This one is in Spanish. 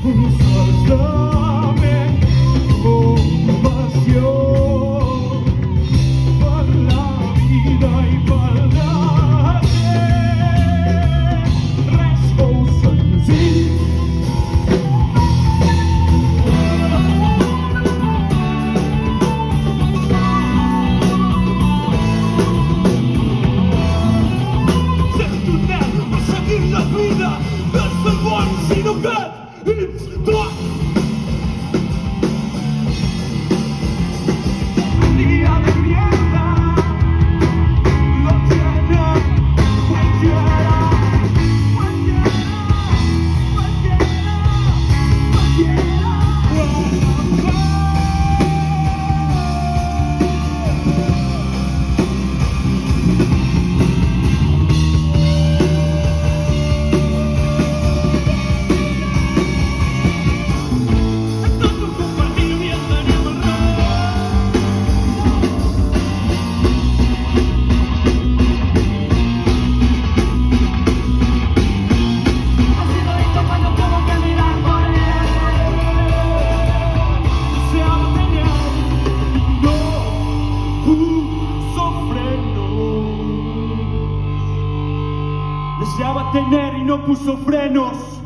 Sálvame compasión para la vida y para la responsabilidad. La vida es el buen sino que it's dark. Día de mierda lo tiene cualquiera, deseaba tener y no puso frenos.